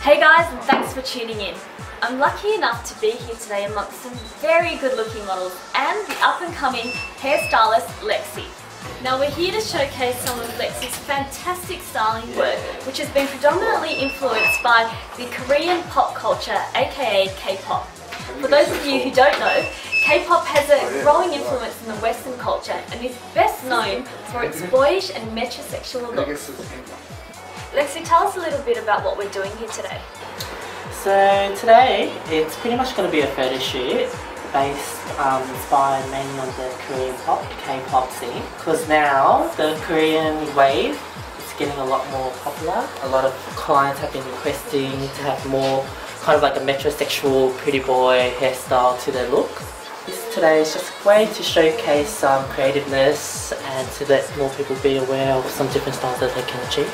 Hey guys, and thanks for tuning in. I'm lucky enough to be here today amongst some very good looking models and the up and coming hairstylist Lexi. Now we're here to showcase some of Lexi's fantastic styling work, which has been predominantly influenced by the Korean pop culture, aka K-pop. For those of you who don't know, K-pop has a growing influence in the Western culture and is best known for its boyish and metrosexual looks. Lexi, tell us a little bit about what we're doing here today. So today, it's pretty much going to be a photo shoot based, inspired mainly on the Korean pop, K-pop scene. Because now, the Korean wave is getting a lot more popular. A lot of clients have been requesting to have more kind of like a metrosexual pretty boy hairstyle to their look. This today is just a way to showcase some creativeness and to let more people be aware of some different styles that they can achieve.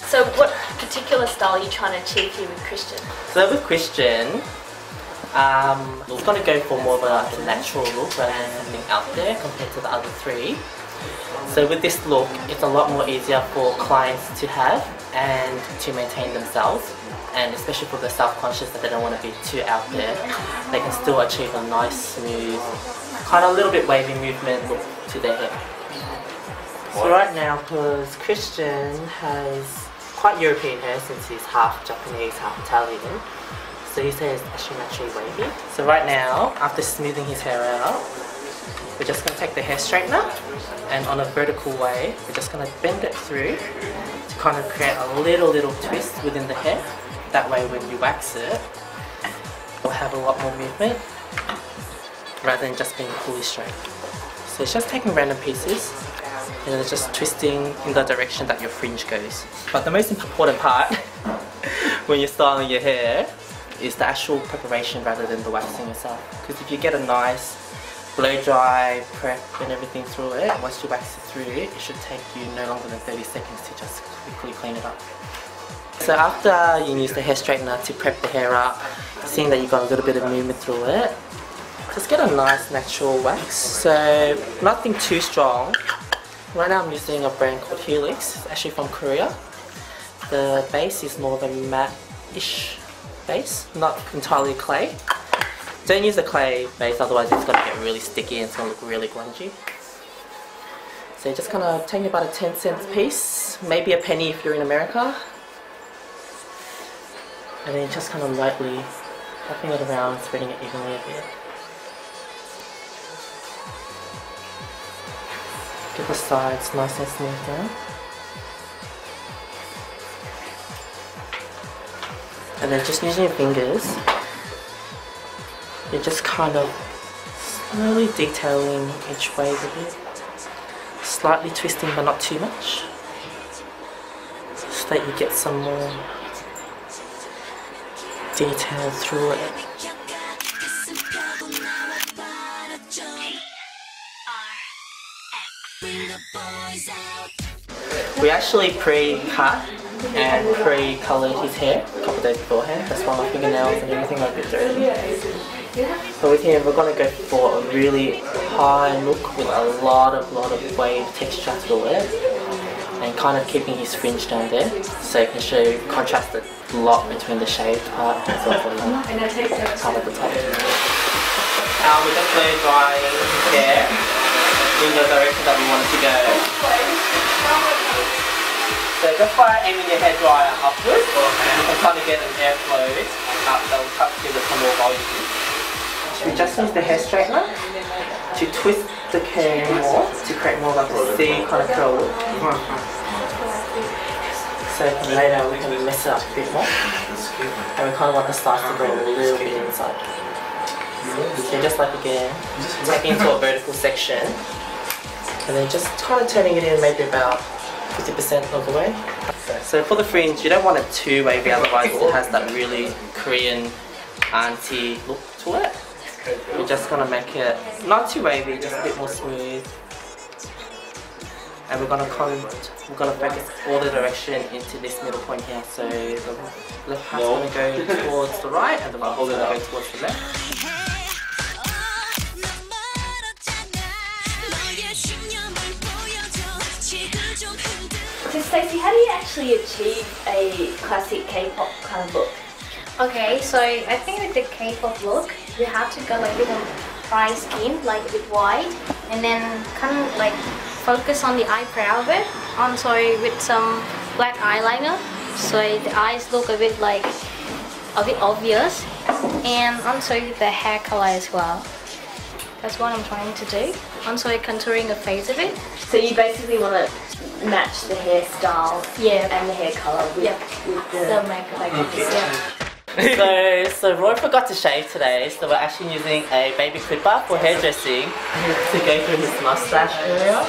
So what particular style are you trying to achieve here with Christian? So with Christian, we're going to go for more of a natural look rather than something out there compared to the other three. So with this look, it's a lot more easier for clients to have and to maintain themselves, and especially for the self-conscious that they don't want to be too out there, they can still achieve a nice, smooth, kind of a little bit wavy movement look to their hair. So right now, because Christian has quite European hair since he's half Japanese, half Italian, so his hair is actually naturally wavy. So right now, after smoothing his hair out, we're just going to take the hair straightener and on a vertical way, we're just going to bend it through to kind of create a little twist within the hair. That way when you wax it, it'll have a lot more movement rather than just being fully straight. So it's just taking random pieces and it's just twisting in the direction that your fringe goes. But the most important part when you're styling your hair is the actual preparation rather than the waxing itself. Because if you get a nice blow dry, prep and everything through it, once you wax it through it, it should take you no longer than 30 seconds to just quickly clean it up. So after you use the hair straightener to prep the hair up, seeing that you've got a little bit of movement through it, just get a nice natural wax. So nothing too strong. Right now I'm using a brand called Helix, it's actually from Korea. The base is more of a matte-ish base, not entirely clay. Don't use the clay base, otherwise it's going to get really sticky and it's going to look really grungy. So just kind of taking about a 10-cent piece, maybe a penny if you're in America. And then just kind of lightly wrapping it around, spreading it evenly a bit. Get the sides nice and smooth down. And then just using your fingers, you're just kind of slowly detailing each wave a bit. Slightly twisting but not too much. So that you get some more detail through it. We actually pre-cut and pre-coloured his hair a couple of days beforehand. That's why my fingernails and everything are a bit dirty. So with him, we're going to go for a really high look with a lot of wave texture to it, and kind of keeping his fringe down there, so you can show contrast a lot between the shaved part and sort of the part at the top. We're just blow drying his hair in the direction that we want it to go. So just by aiming your hair dryer upwards, you can kind of get an airflow up that will help give it some more volume. We just use the hair straightener to twist the hair more to create more like a C kind of curl look. So later we can mess it up a bit more, and we kind of want the sides to go a little bit inside. So just like again, take into a vertical section, and then just kind of turning it in maybe about 50% of the way. So for the fringe, you don't want it too wavy, otherwise it has that really Korean auntie look to it. We're just gonna make it not too wavy, just a bit more smooth. And we're gonna focus all the direction into this middle point here. So the left half's gonna go towards the right, and the right half's gonna go towards the left. To Stacey, how do you actually achieve a classic K-pop kind of look? Okay, so I think with the K-pop look, you have to go like with a dry skin, like a bit white, and then kind of like focus on the eyebrow a bit. Also with some black eyeliner, so the eyes look a bit obvious, and also the hair color as well. That's what I'm trying to do. Also contouring the face a bit. So you basically want to match the hairstyle and the hair color with the makeup. So Roy forgot to shave today, so we're actually using a baby clipper for hairdressing to go through his mustache area.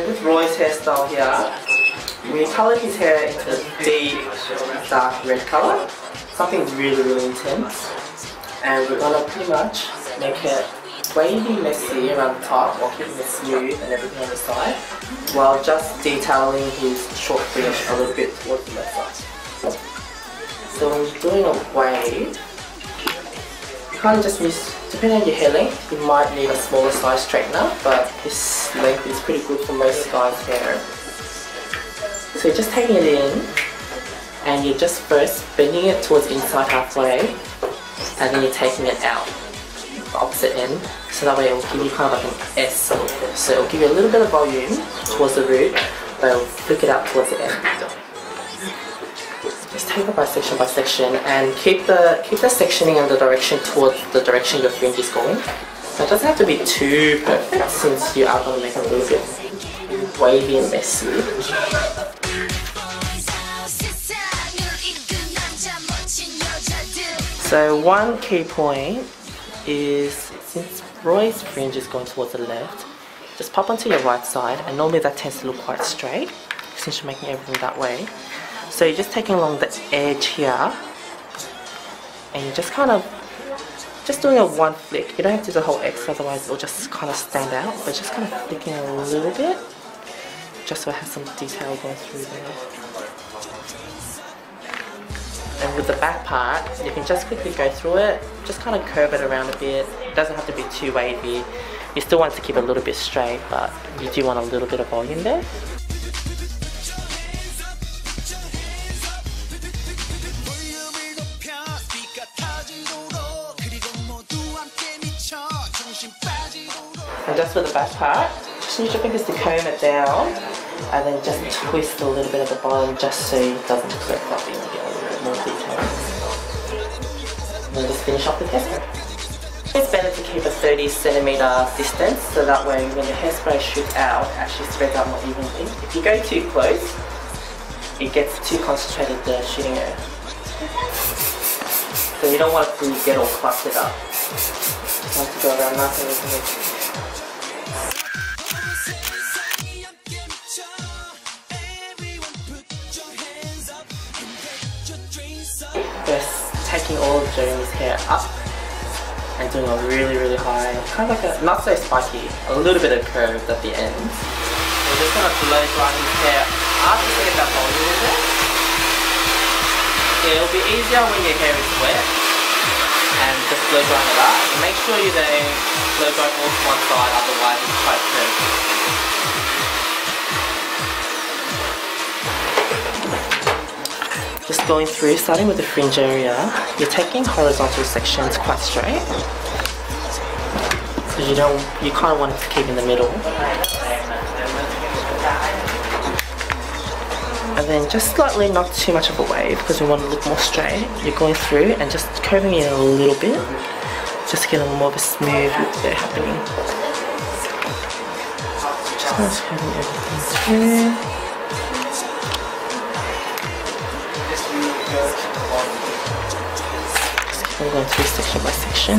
With Roy's hairstyle here, we coloured his hair into a deep dark red colour, something really intense, and we're gonna pretty much make it wavy, messy around the top while keeping it smooth and everything on the side, while just detailing his short fringe a little bit towards the left side. So when you're doing a wave, you kind of just use, depending on your hair length, you might need a smaller size straightener, but this length is pretty good for most guys' hair. So you're just taking it in, and you're just first bending it towards inside halfway, and then you're taking it out the opposite end, so that way it will give you kind of like an S. So it will give you a little bit of volume towards the root, but it will flick it out towards the end. Just take it by section, and keep the sectioning and the direction towards the direction your fringe is going. Now it doesn't have to be too perfect since you are going to make it a little bit wavy and messy. So one key point is, since Roy's fringe is going towards the left, just pop onto your right side, and normally that tends to look quite straight since you're making everything that way. So you're just taking along the edge here, and you're just kind of doing a one flick. You don't have to do the whole X, otherwise it'll just kind of stand out, but just kind of flicking a little bit, just so it has some detail going through there. And with the back part, you can just quickly go through it, just kind of curve it around a bit. It doesn't have to be too wavy. You still want to keep it a little bit straight, but you do want a little bit of volume there. And just for the back part, just use your fingers to comb it down, and then just twist a little bit at the bottom just so it doesn't look so fluffy. More detail. And then just finish off the hairspray. It's better to keep a 30cm distance, so that way when the hairspray shoots out, it actually spreads out more evenly. If you go too close, it gets too concentrated, the shooting area. So you don't want it to get all clustered up. Just want to go around nice and evenly. First, taking all of Jeremy's hair up and doing a really high, kind of like a, not so spiky, a little bit of curve at the end. We're just going to blow dry his hair up just to get that volume in there. Yeah, it'll be easier when your hair is wet, and just blow dry it up. And make sure you don't blow dry all to one side, otherwise it's quite curvy. Just going through, starting with the fringe area, you're taking horizontal sections quite straight, because you kind of want it to keep in the middle. And then just slightly, not too much of a wave, because we want to look more straight. You're going through and just curving it a little bit, just to get a more of a smooth look there happening. Just curving everything through. I'm going through section by section.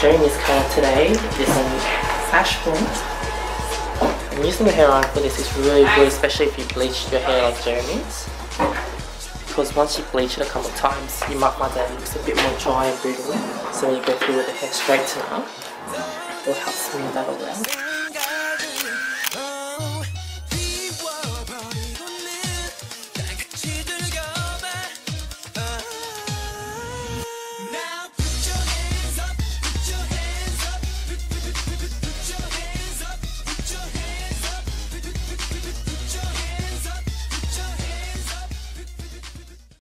Jeremy's colour today is an ash blonde. And using the hair iron for this is really good, especially if you bleached your hair like Jeremy's. Because once you bleach it a couple of times, you might find that it looks a bit more dry and brittle. So when you go through with the hair straightener, it'll help smooth that all out.